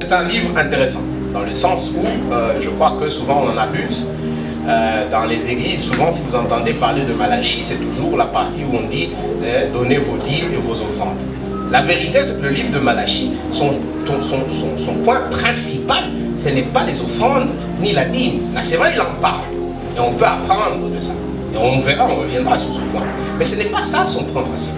C'est un livre intéressant, dans le sens où je crois que souvent on en abuse. Dans les églises, souvent si vous entendez parler de Malachie, c'est toujours la partie où on dit donnez vos dîmes et vos offrandes. La vérité, c'est que le livre de Malachie, son point principal, ce n'est pas les offrandes ni la dîme. Là, c'est vrai, il en parle. Et on peut apprendre de ça. Et on verra, on reviendra sur ce point. Mais ce n'est pas ça son point principal.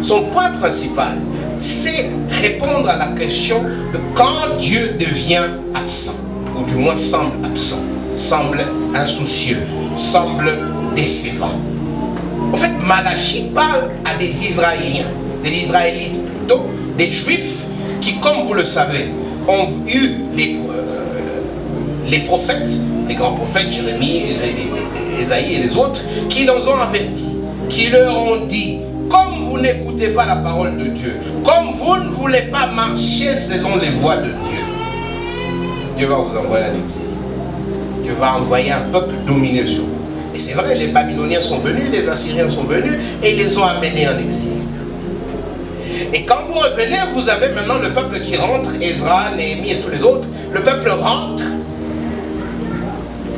Son point principal, c'est répondre à la question de quand Dieu devient absent, ou du moins semble absent, semble insoucieux, semble décevant. En fait, Malachie parle à des Israéliens, des Israélites plutôt, des Juifs qui, comme vous le savez, ont eu les prophètes, les grands prophètes, Jérémie, Ésaïe et les autres, qui les ont avertis, qui leur ont dit, comme vous n'écoutez pas la parole de Dieu, comme vous ne voulez pas marcher selon les voies de Dieu, Dieu va vous envoyer à l'exil. Dieu va envoyer un peuple dominé sur vous. Et c'est vrai, les Babyloniens sont venus, les Assyriens sont venus et ils les ont amenés en exil. Et quand vous revenez, vous avez maintenant le peuple qui rentre, Ezra, Néhémie et tous les autres. Le peuple rentre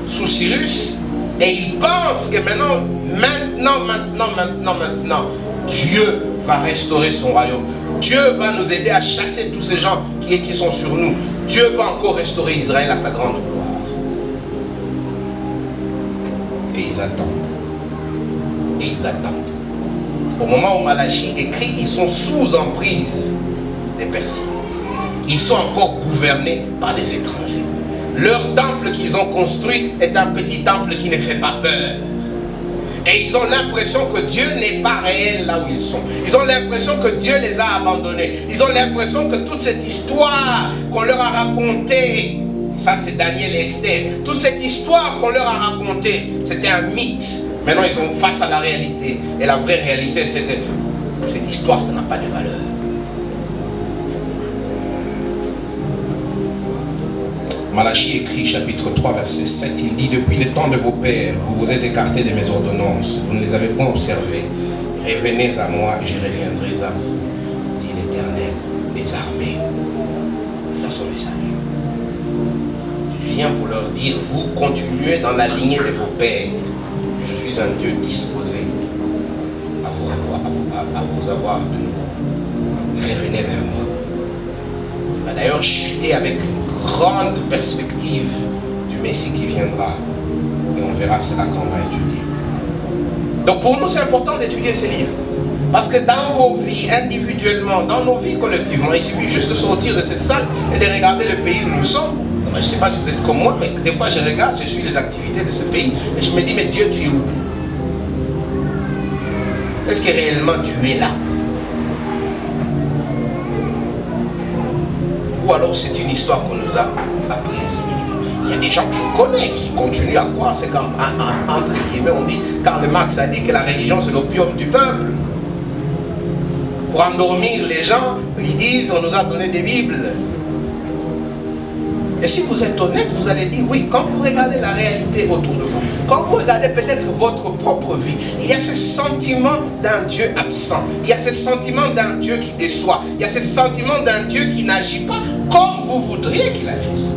sous Cyrus et ils pensent que maintenant, Dieu va restaurer son royaume. Dieu va nous aider à chasser tous ces gens qui sont sur nous. Dieu va encore restaurer Israël à sa grande gloire. Et ils attendent. Et ils attendent. Au moment où Malachie écrit, ils sont sous emprise des Perses. Ils sont encore gouvernés par des étrangers. Leur temple qu'ils ont construit est un petit temple qui ne fait pas peur. Et ils ont l'impression que Dieu n'est pas réel là où ils sont. Ils ont l'impression que Dieu les a abandonnés. Ils ont l'impression que toute cette histoire qu'on leur a racontée, ça c'est Daniel et Esther, toute cette histoire qu'on leur a racontée, c'était un mythe. Maintenant ils sont face à la réalité. Et la vraie réalité, c'est que cette histoire, ça n'a pas de valeur. Malachie écrit, chapitre 3, verset 7, il dit, depuis le temps de vos pères, vous vous êtes écartés de mes ordonnances, vous ne les avez pas observées. Revenez à moi, je reviendrai à vous, dit l'Éternel des armées. C'est ça son message. Il vient pour leur dire, vous continuez dans la lignée de vos pères. Je suis un Dieu disposé à vous avoir de nouveau. Revenez vers moi. Il va d'ailleurs chuter avec une grande perspective du Messie qui viendra. Et on verra cela quand on va étudier. Donc pour nous, c'est important d'étudier ces livres. Parce que dans vos vies individuellement, dans nos vies collectivement, il suffit juste de sortir de cette salle et de regarder le pays où nous sommes. Je ne sais pas si vous êtes comme moi, mais des fois je regarde, je suis les activités de ce pays et je me dis, mais Dieu, tu es où? Est-ce que réellement tu es là? Ou alors c'est une histoire qu'on nous a apprise. Il y a des gens que je connais qui continuent à croire, c'est comme entre guillemets on dit, Karl Marx a dit que la religion c'est l'opium du peuple. Pour endormir les gens, ils disent on nous a donné des Bibles. Et si vous êtes honnête, vous allez dire oui, quand vous regardez la réalité autour de vous, quand vous regardez peut-être votre propre vie, il y a ce sentiment d'un Dieu absent, il y a ce sentiment d'un Dieu qui déçoit, il y a ce sentiment d'un Dieu qui n'agit pas comme vous voudriez qu'il agisse.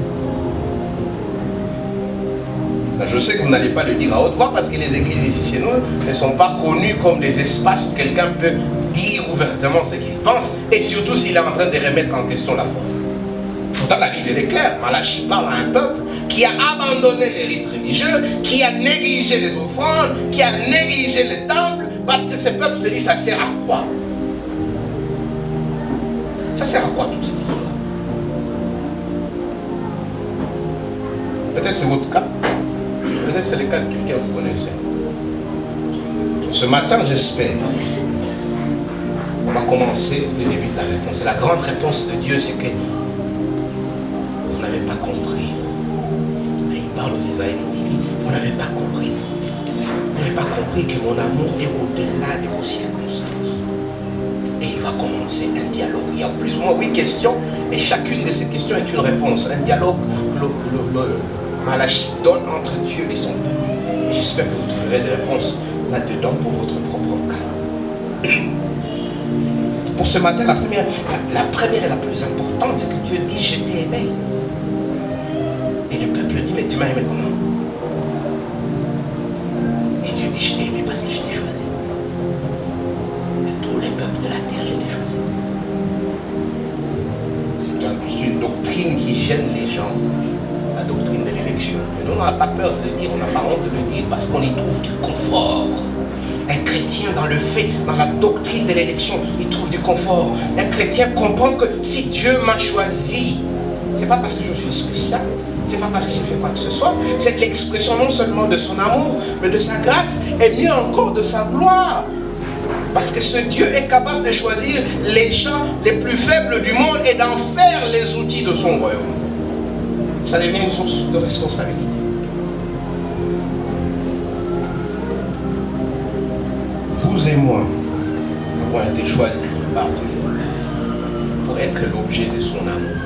Je sais que vous n'allez pas le dire à haute voix parce que les églises ici chez nous ne sont pas connues comme des espaces où quelqu'un peut dire ouvertement ce qu'il pense et surtout s'il est en train de remettre en question la foi. Pourtant la Bible elle est claire, Malachie parle à un peuple qui a abandonné les rites religieux, qui a négligé les offrandes, qui a négligé le temple parce que ce peuple se dit ça sert à quoi? Ça sert à quoi toute cette histoire? Peut-être c'est votre cas. Peut-être c'est le cas de quelqu'un que vous connaissez. Ce matin, j'espère, on va commencer le début de la réponse. Et la grande réponse de Dieu, c'est que vous n'avez pas compris. Et il parle aux Israéliens, il dit, vous n'avez pas compris. Vous n'avez pas compris que mon amour est au-delà de vos circonstances. Et il va commencer un dialogue. Il y a plus ou moins 8 questions, et chacune de ces questions est une réponse. Un dialogue Malachie donne entre Dieu et son peuple. Et j'espère que vous trouverez des réponses là-dedans pour votre propre cas. Pour ce matin, la première et la plus importante, c'est que Dieu dit, je t'ai aimé. Et le peuple dit, mais tu m'as aimé comment? Et Dieu dit, je t'ai aimé parce que je t'ai choisi. Tous les peuples de la terre, je t'ai choisi. C'est une doctrine qui gêne les gens. La doctrine de l'élection. Et nous, on n'a pas peur de le dire, on n'a pas honte de le dire parce qu'on y trouve du confort. Un chrétien dans le fait, dans la doctrine de l'élection, il trouve du confort. Un chrétien comprend que si Dieu m'a choisi, c'est pas parce que je suis spécial, c'est pas parce que j'ai fait quoi que ce soit, c'est l'expression non seulement de son amour, mais de sa grâce et mieux encore de sa gloire. Parce que ce Dieu est capable de choisir les gens les plus faibles du monde et d'en faire les outils de son royaume. Ça devient une source de responsabilité. Vous et moi avons été choisis par Dieu pour être l'objet de son amour,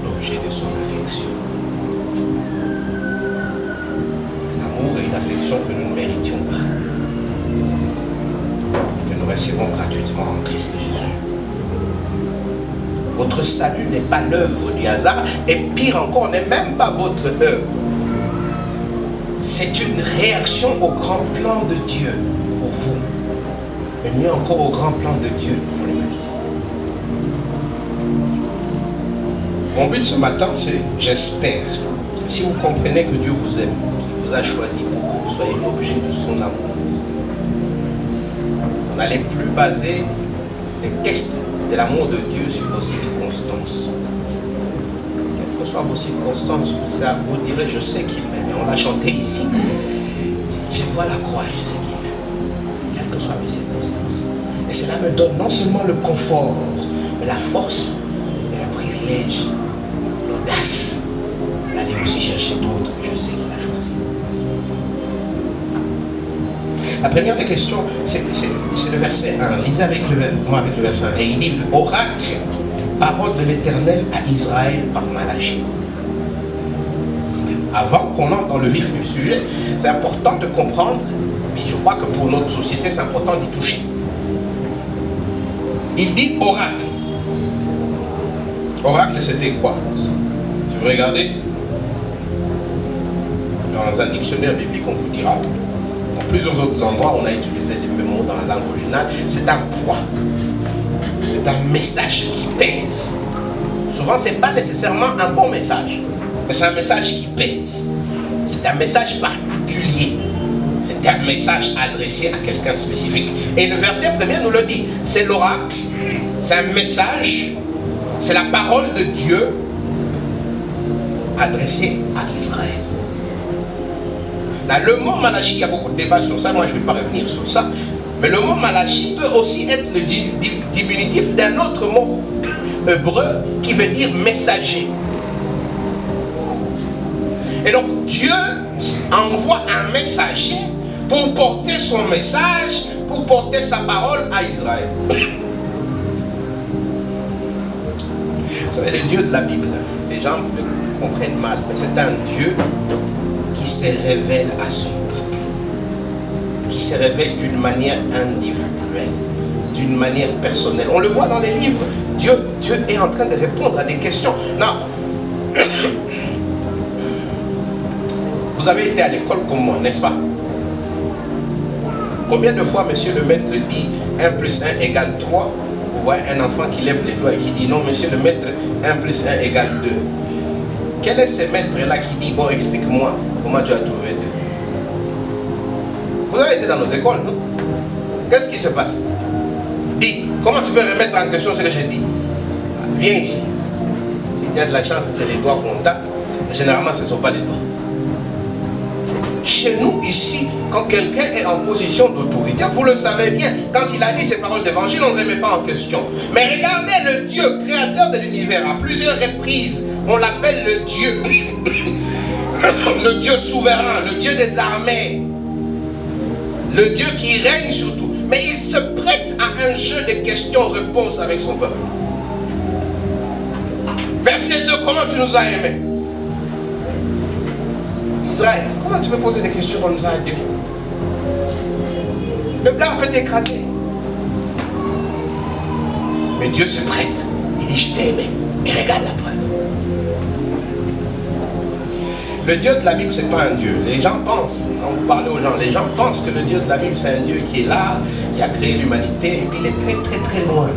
l'objet de son affection. Un amour et une affection que nous ne méritions pas, que nous recevons gratuitement en Christ Jésus. Votre salut n'est pas l'œuvre du hasard, et pire encore, n'est même pas votre œuvre. C'est une réaction au grand plan de Dieu pour vous, mais mieux encore au grand plan de Dieu pour l'humanité. Mon but ce matin, c'est, j'espère, que si vous comprenez que Dieu vous aime, qu'il vous a choisi pour que vous soyez l'objet de son amour, vous n'allez plus baser les tests de l'amour de Dieu sur vos circonstances. Quelles que soient vos circonstances, vous direz, je sais qu'il m'aime. Et on l'a chanté ici. Je vois la croix, je sais qu'il m'aime. Quelles que soient mes circonstances. Et cela me donne non seulement le confort, mais la force et le privilège, l'audace d'aller aussi chercher d'autres que je sais qu'il a choisi. La première des questions, c'est le verset 1. Lisez moi avec le verset 1. Et il dit, oracle, parole de l'Éternel à Israël par Malachie. Avant qu'on entre dans le vif du sujet, c'est important de comprendre, mais je crois que pour notre société, c'est important d'y toucher. Il dit oracle. Oracle, c'était quoi? Tu veux regarder? Dans un dictionnaire biblique, on vous dira. Dans plusieurs autres endroits, on a utilisé les mêmes mots dans la langue originale. C'est un poids. C'est un message qui pèse. Souvent, ce n'est pas nécessairement un bon message, mais c'est un message qui pèse. C'est un message particulier. C'est un message adressé à quelqu'un de spécifique. Et le verset premier nous le dit. C'est l'oracle, c'est un message, c'est la parole de Dieu adressée à Israël. Là, le mot Malachie, il y a beaucoup de débats sur ça, moi je ne vais pas revenir sur ça, mais le mot Malachie peut aussi être le diminutif d'un autre mot hébreu qui veut dire messager. Et donc Dieu envoie un messager pour porter son message, pour porter sa parole à Israël. Vous savez, le Dieu de la Bible, les gens le comprennent mal, mais c'est un Dieu qui se révèle à son peuple, qui se révèle d'une manière individuelle, d'une manière personnelle. On le voit dans les livres. Dieu est en train de répondre à des questions. Non. Vous avez été à l'école comme moi, n'est-ce pas? Combien de fois, monsieur le maître dit 1 plus 1 égale 3? Vous voyez un enfant qui lève les doigts et qui dit non, monsieur le maître, 1 plus 1 égale 2. Quel est ce maître-là qui dit, bon, explique-moi comment tu as trouvé 2? Vous avez été dans nos écoles, non? Qu'est-ce qui se passe? Dis, comment tu peux remettre en question ce que j'ai dit? Viens ici. Si tu as de la chance, c'est les doigts qu'on tape. Généralement, ce ne sont pas les doigts. Chez nous, ici, quand quelqu'un est en position d'autorité, vous le savez bien, quand il a dit ces paroles d'évangile, on ne remet pas en question. Mais regardez le Dieu, créateur de l'univers, à plusieurs reprises, on l'appelle le Dieu, le Dieu souverain, le Dieu des armées, le Dieu qui règne sur tout. Mais il se prête à un jeu de questions-réponses avec son peuple. Verset 2, comment tu nous as aimés? Israël, comment tu peux poser des questions comme ça à Dieu? Le gars peut t'écraser. Mais Dieu se prête. Il dit, je t'ai aimé. Et regarde la preuve. Le Dieu de la Bible, ce n'est pas un Dieu. Les gens pensent, quand vous parlez aux gens, les gens pensent que le Dieu de la Bible, c'est un Dieu qui est là, qui a créé l'humanité, et puis il est très très très loin.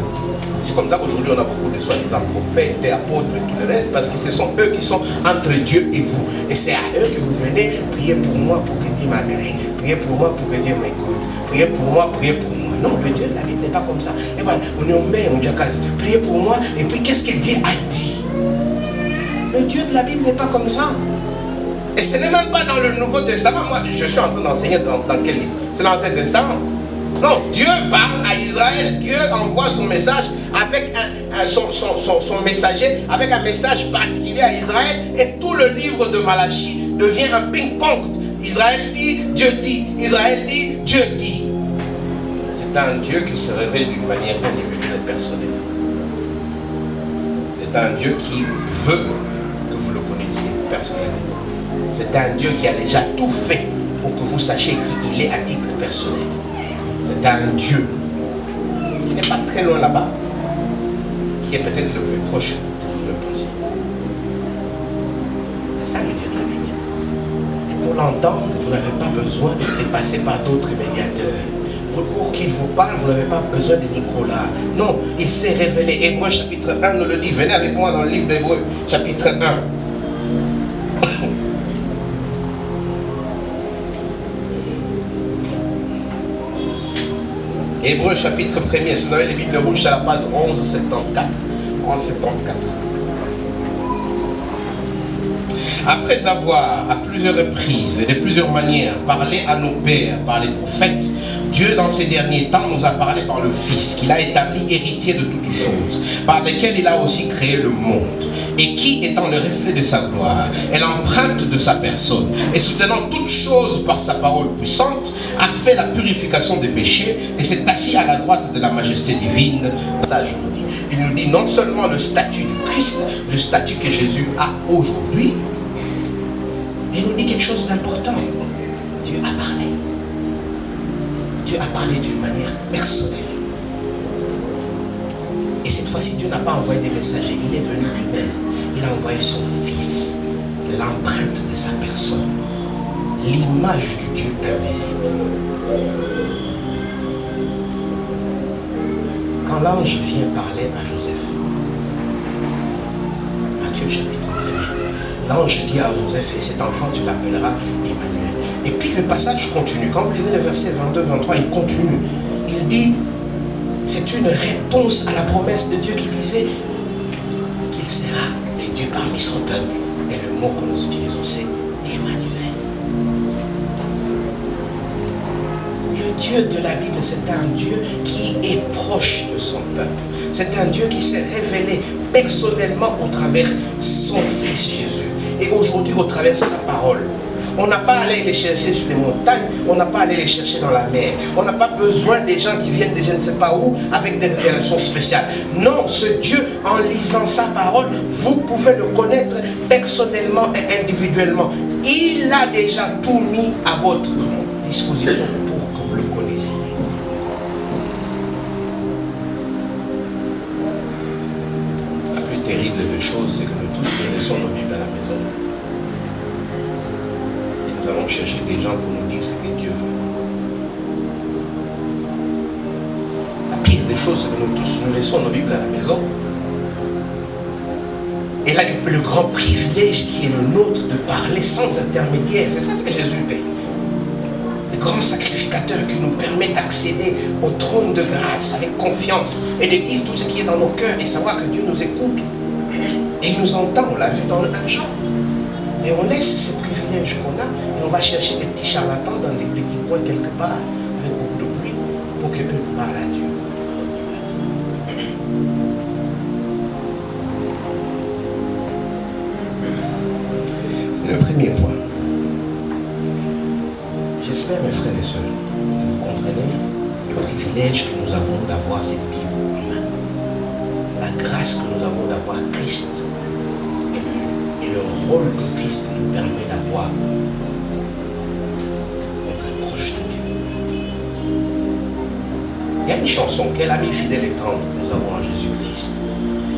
C'est comme ça qu'aujourd'hui on a beaucoup de soi-disant prophètes et apôtres et tout le reste, parce que ce sont eux qui sont entre Dieu et vous. Et c'est à eux que vous venez prier pour moi pour que Dieu m'agrée, prier pour moi pour que Dieu m'écoute, prier pour moi, prier pour moi. Non, le Dieu de la Bible n'est pas comme ça. Et bien, on est au maire, on dit à casa, priez pour moi, et puis qu'est-ce que Dieu a dit? Le Dieu de la Bible n'est pas comme ça. Et ce n'est même pas dans le Nouveau Testament. Moi, je suis en train d'enseigner dans quel livre? C'est l'Ancien Testament. Non, Dieu parle à Israël. Dieu envoie son message avec son messager, avec un message particulier à Israël. Et tout le livre de Malachie devient un ping-pong. Israël dit, Dieu dit. Israël dit, Dieu dit. C'est un Dieu qui se révèle d'une manière individuelle et personnelle. C'est un Dieu qui veut que vous le connaissiez personnellement. C'est un Dieu qui a déjà tout fait pour que vous sachiez qui il est à titre personnel. C'est un Dieu qui n'est pas très loin là-bas, qui est peut-être le plus proche que vous le pensez. C'est ça le Dieu de la Bible. Et pour l'entendre, vous n'avez pas besoin de passer par d'autres médiateurs. Pour qu'il vous parle, vous n'avez pas besoin de Nicolas. Non, il s'est révélé. Hébreux chapitre 1 nous le dit. Venez avec moi dans le livre d'Hébreux chapitre 1. Hébreux chapitre 1er, si vous avez les Bibles rouges, c'est à la page 1174. 1174. Après avoir, à plusieurs reprises et de plusieurs manières, parlé à nos pères par les prophètes, Dieu, dans ces derniers temps, nous a parlé par le Fils, qu'il a établi héritier de toutes choses, par lesquelles il a aussi créé le monde, et qui, étant le reflet de sa gloire et l'empreinte de sa personne, et soutenant toutes choses par sa parole puissante, a fait la purification des péchés, et s'est assis à la droite de la majesté divine. Ça, je vous dis. Il nous dit non seulement le statut du Christ, le statut que Jésus a aujourd'hui, mais il nous dit quelque chose d'important. Dieu a parlé. Dieu a parlé d'une manière personnelle. Et cette fois-ci, Dieu n'a pas envoyé des messagers. Il est venu lui-même. Il a envoyé son Fils, l'empreinte de sa personne, l'image du Dieu invisible. Quand l'ange vient parler à Joseph, Matthieu chapitre 1, l'ange dit à Joseph, et cet enfant tu l'appelleras Emmanuel. Et puis le passage continue. Quand vous lisez le verset 22-23, il continue. Il dit, c'est une réponse à la promesse de Dieu qui disait qu'il sera le Dieu parmi son peuple. Et le mot que nous utilisons, c'est Emmanuel. Le Dieu de la Bible, c'est un Dieu qui est proche de son peuple. C'est un Dieu qui s'est révélé personnellement au travers son Fils Jésus. Et aujourd'hui, au travers de sa parole. On n'a pas à aller les chercher sur les montagnes, on n'a pas à aller les chercher dans la mer. On n'a pas besoin des gens qui viennent de je ne sais pas où avec des révélations spéciales. Non, ce Dieu, en lisant sa parole, vous pouvez le connaître personnellement et individuellement. Il a déjà tout mis à votre disposition pour que vous le connaissiez. La plus terrible des choses, c'est que nous tous connaissons nos Bibles à la maison. Nous allons chercher des gens pour nous dire ce que Dieu veut. La pire des choses, c'est que nous tous, nous laissons nos Bibles à la maison. Et là, le grand privilège qui est le nôtre de parler sans intermédiaire, c'est ça ce que Jésus paye. Le grand sacrificateur qui nous permet d'accéder au trône de grâce avec confiance et de dire tout ce qui est dans nos cœurs et savoir que Dieu nous écoute. Et il nous entend, on l'a vu dans le Jean. Et on laisse ce privilège qu'on a et on va chercher des petits charlatans dans des petits coins quelque part avec beaucoup de bruit pour que eux nous parlent à Dieu. C'est le premier point. J'espère, mes frères et sœurs, que vous comprenez le privilège que nous avons d'avoir cette Bible en main. La grâce que nous avons d'avoir Christ et le rôle que Christ nous permet d'avoir, d'être proche de Dieu. Il y a une chanson, quel ami fidèle et tendre que nous avons en Jésus. Christ.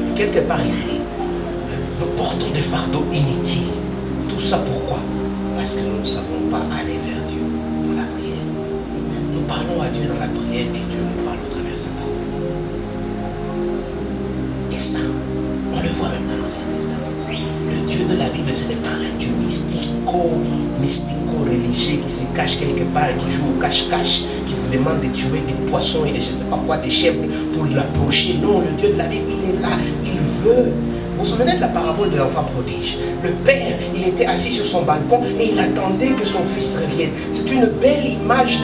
Et quelque part, il dit, nous portons des fardeaux inutiles. Tout ça pourquoi? Parce que nous ne savons pas aller vers Dieu dans la prière. Nous parlons à Dieu dans la prière et Dieu nous parle au travers de sa parole. Et ça, on le voit même dans l'Ancien Testament. Le Dieu de la Bible, ce n'est pas un Dieu mystico-religieux qui se cache quelque part et qui joue au cache-cache, qui vous demande de tuer des poissons et des je ne sais pas quoi, des chèvres pour l'approcher. Non, le Dieu de la Bible, il est là, il veut. Vous vous souvenez de la parabole de l'enfant prodige? Le père, il était assis sur son balcon et il attendait que son fils revienne. C'est une belle image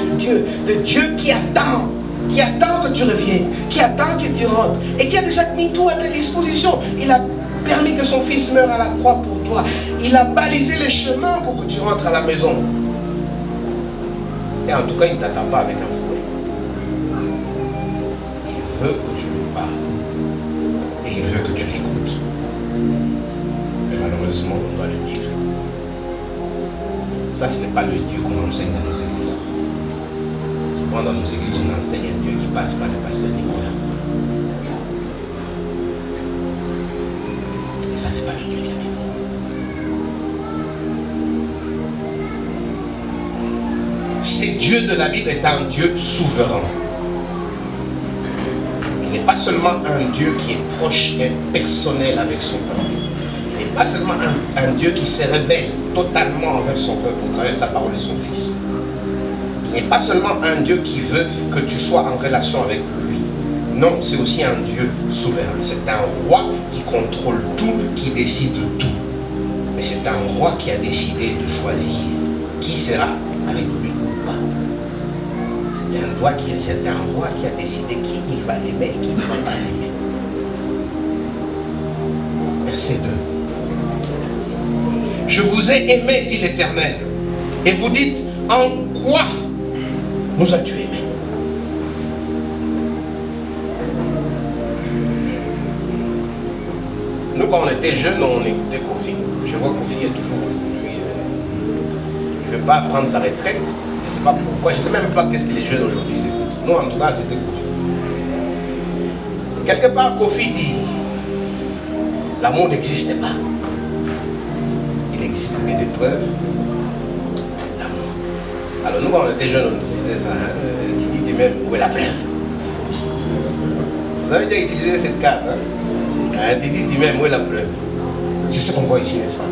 de Dieu qui attend que tu reviennes, qui attend que tu rentres et qui a déjà mis tout à ta disposition. Il a permis que son fils meure à la croix pour toi. Il a balisé le chemin pour que tu rentres à la maison. Et en tout cas, il ne t'attend pas avec un fouet. Il veut que tu lui parles. Et il veut que tu l'écoutes. Mais malheureusement, on doit le dire. Ça, ce n'est pas le Dieu qu'on enseigne dans nos églises. Souvent, dans nos églises, on enseigne un Dieu qui passe par le pasteur Nicolas. Et ça, c'est pas le Dieu de la Bible. Ce Dieu de la Bible est un Dieu souverain. Il n'est pas seulement un Dieu qui est proche et personnel avec son peuple. Il n'est pas seulement un Dieu qui se révèle totalement envers son peuple au travers de sa parole et son Fils. Il n'est pas seulement un Dieu qui veut que tu sois en relation avec lui. Non, c'est aussi un Dieu souverain. C'est un roi qui contrôle tout, qui décide tout. Mais c'est un roi qui a décidé de choisir qui sera avec lui ou pas. C'est un roi qui a décidé qui il va aimer et qui il ne va pas aimer. Verset 2. Je vous ai aimé, dit l'Éternel. Et vous dites, en quoi nous as-tu aimé? Nous, quand on était jeunes, on écoutait Kofi. Je vois Kofi est toujours aujourd'hui. Il ne veut pas prendre sa retraite. Je ne sais pas pourquoi. Je ne sais même pas qu'est-ce que les jeunes aujourd'hui écoutent. Nous, en tout cas, c'était Kofi. Quelque part, Kofi dit, l'amour n'existe pas. Il n'existe que des preuves d'amour. Alors nous, quand on était jeunes, on utilisait ça. Tu dis même, où est la preuve? Vous avez déjà utilisé cette carte. Tu dis même, où est la preuve? C'est ce qu'on voit ici, n'est-ce pas?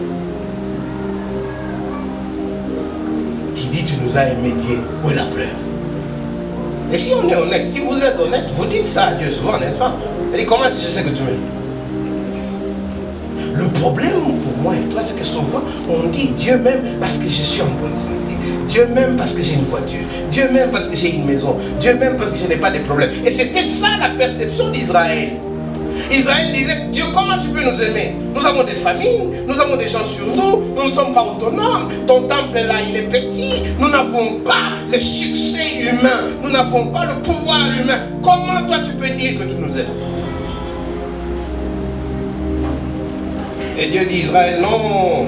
Qui dit, tu nous as aimé, Dieu, où est la preuve? Et si on est honnête, si vous êtes honnête, vous dites ça à Dieu souvent, n'est-ce pas? Il dit, comment est-ce que je sais que tu m'aimes? Le problème pour moi et toi, c'est que souvent, on dit Dieu m'aime parce que je suis en bonne santé. Dieu m'aime parce que j'ai une voiture. Dieu m'aime parce que j'ai une maison. Dieu m'aime parce que je n'ai pas de problème. Et c'était ça la perception d'Israël. Israël disait, Dieu, comment tu peux nous aimer? Nous avons des familles, nous avons des gens sur nous, nous ne sommes pas autonomes, ton temple là, il est petit, nous n'avons pas le succès humain, nous n'avons pas le pouvoir humain. Comment toi tu peux dire que tu nous aimes? Et Dieu dit, Israël, non.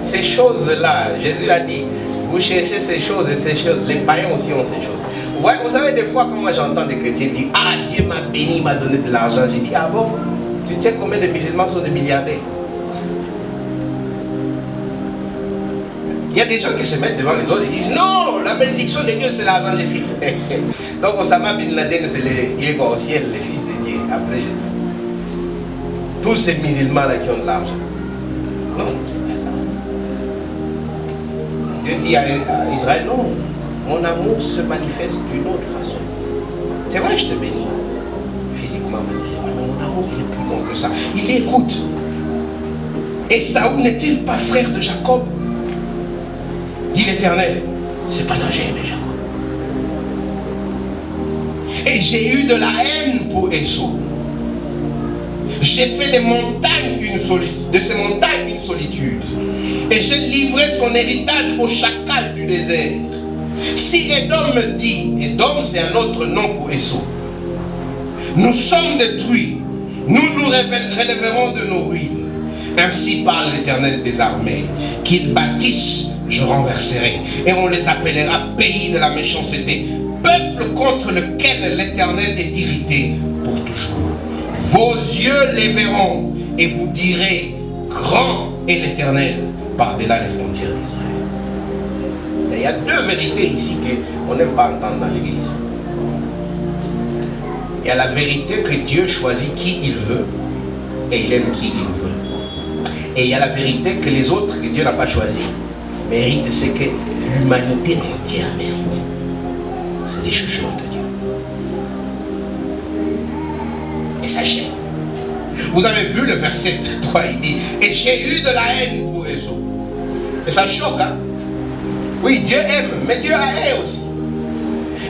Ces choses-là, Jésus a dit, vous cherchez ces choses et ces choses. Les païens aussi ont ces choses. Vous savez, des fois, quand moi j'entends des chrétiens dire, ah, Dieu m'a béni, m'a donné de l'argent. J'ai dit, ah bon? Tu sais combien de musulmans sont des milliardaires? Il y a des gens qui se mettent devant les autres et disent, non, la bénédiction de Dieu, c'est l'argent. J'ai dit, donc Osama bin Laden, il est au ciel, le fils de Dieu, après Jésus. Tous ces musulmans-là qui ont de l'argent. Non, c'est pas ça. Dieu dit à Israël, non, mon amour se manifeste d'une autre façon. C'est vrai, je te bénis, physiquement, matériellement, mais mon amour, il est plus grand que ça. Il écoute. Esaü n'est-il pas frère de Jacob? Dit l'Éternel. C'est pas j'ai aimé Jacob. Et j'ai eu de la haine pour Esaü. J'ai fait des montagnes de ces montagnes une solitude. Et j'ai livré son héritage au chacal du désert. Si Édom me dit, Édom c'est un autre nom pour Esaü, nous sommes détruits, nous nous relèverons de nos ruines. Ainsi parle l'Éternel des armées, qu'ils bâtissent, je renverserai, et on les appellera pays de la méchanceté, peuple contre lequel l'Éternel est irrité pour toujours. Vos yeux les verront et vous direz, grand est l'Éternel par-delà les frontières d'Israël. Il y a deux vérités ici qu'on n'aime pas entendre dans l'église. Il y a la vérité que Dieu choisit qui il veut et il aime qui il veut. Et il y a la vérité que les autres que Dieu n'a pas choisi méritent, c'est que l'humanité entière mérite. C'est les jugements de Dieu. Et sachez, vous avez vu le verset 3, il dit, et j'ai eu de la haine pour Ésaü. Et ça choque, hein? Oui, Dieu aime, mais Dieu a haine aussi.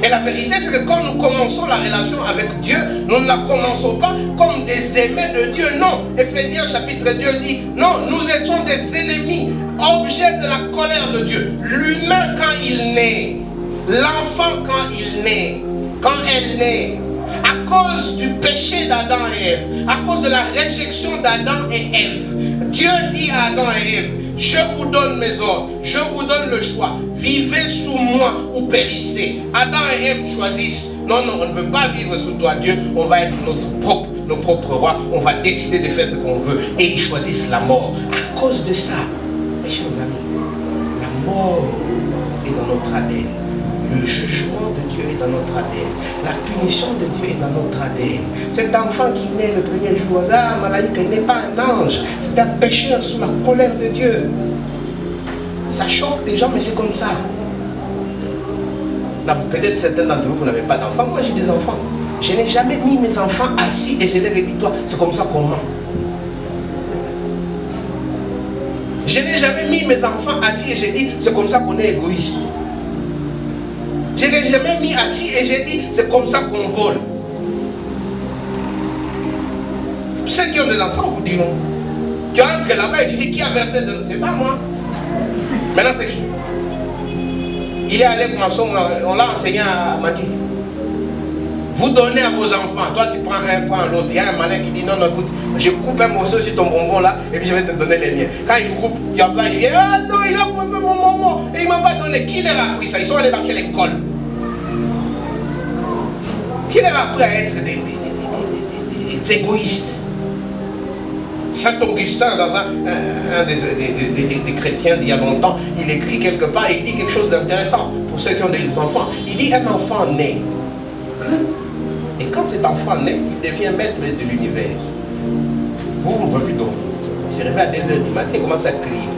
Et la vérité, c'est que quand nous commençons la relation avec Dieu, nous ne la commençons pas comme des aimés de Dieu. Non, Éphésiens chapitre 2 dit, non, nous étions des ennemis, objets de la colère de Dieu. L'humain quand il naît, l'enfant quand il naît, quand elle naît, à cause du péché d'Adam et Ève, à cause de la réjection d'Adam et Ève, Dieu dit à Adam et Ève, je vous donne mes ordres, je vous donne le choix, vivez sous moi ou périssez. Adam et Ève choisissent, non, non, on ne veut pas vivre sous toi Dieu, on va être nos propres rois, on va décider de faire ce qu'on veut, et ils choisissent la mort. À cause de ça, mes chers amis, la mort est dans notre ADN. Le jugement de Dieu est dans notre ADN. La punition de Dieu est dans notre ADN. Cet enfant qui naît le premier jour, Malaïka, il n'est pas un ange. C'est un pécheur sous la colère de Dieu. Ça choque des gens, mais c'est comme ça. Peut-être certains d'entre vous, vous n'avez pas d'enfants. Moi, j'ai des enfants. Je n'ai jamais mis mes enfants assis et je leur ai dit, toi, c'est comme ça qu'on ment. Je n'ai jamais mis mes enfants assis et j'ai dit, c'est comme ça qu'on est égoïste. Je ne l'ai jamais mis assis et j'ai dit, c'est comme ça qu'on vole. Ceux qui ont des enfants vous diront. Tu entres là-bas et tu dis, qui a versé de nous? C'est pas moi. Maintenant, c'est qui? Il est allé comme on l'a enseigné à Mathilde. Vous donnez à vos enfants. Toi, tu prends un, prends l'autre. Il y a un malin qui dit, non, non, écoute, je coupe un morceau sur ton bonbon là et puis je vais te donner les miens. Quand il coupe, tu as il dit, ah non, il a coupé mon bonbon et il ne m'a pas donné. Qui leur a appris ça? Ils sont allés dans quelle école? Qui leur a appris à être des égoïstes? Saint Augustin, dans un des chrétiens d'il y a longtemps, il écrit quelque part et il dit quelque chose d'intéressant pour ceux qui ont des enfants. Il dit, un enfant naît. Et quand cet enfant naît, il devient maître de l'univers. Vous ne pouvez plus dormir. Il s'est réveillé à 2h du matin, il commence à crier.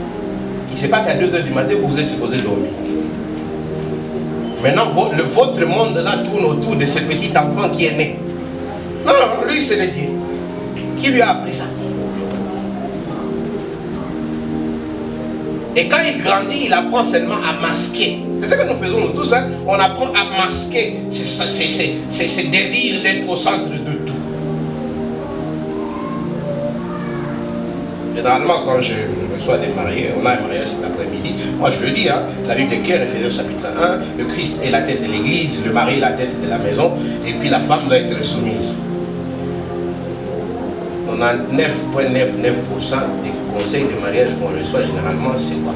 Il ne sait pas qu'à 2h du matin, vous êtes supposé dormir. Maintenant, votre monde là tourne autour de ce petit enfant qui est né. Non, lui, c'est le Dieu. Qui lui a appris ça? Et quand il grandit, il apprend seulement à masquer. C'est ce que nous faisons nous tous. Hein? On apprend à masquer ces désirs d'être au centre de tout. Généralement, quand je reçois des mariés, on a un mariage cet après-midi, moi je le dis, hein, la Bible est claire, Éphésiens chapitre 1, le Christ est la tête de l'église, le mari est la tête de la maison, et puis la femme doit être soumise. 99,99% des conseils de mariage qu'on reçoit généralement, c'est quoi?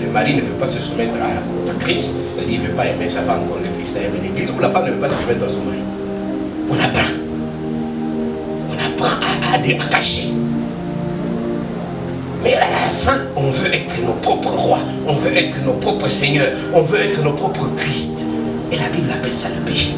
Le mari ne veut pas se soumettre à Christ, c'est-à-dire il ne veut pas aimer sa femme comme le Christ aime l'église, ou la femme ne veut pas se soumettre à son mari. On apprend à cacher. Mais à la fin, on veut être nos propres rois, on veut être nos propres seigneurs, on veut être nos propres Christ. Et la Bible appelle ça le péché.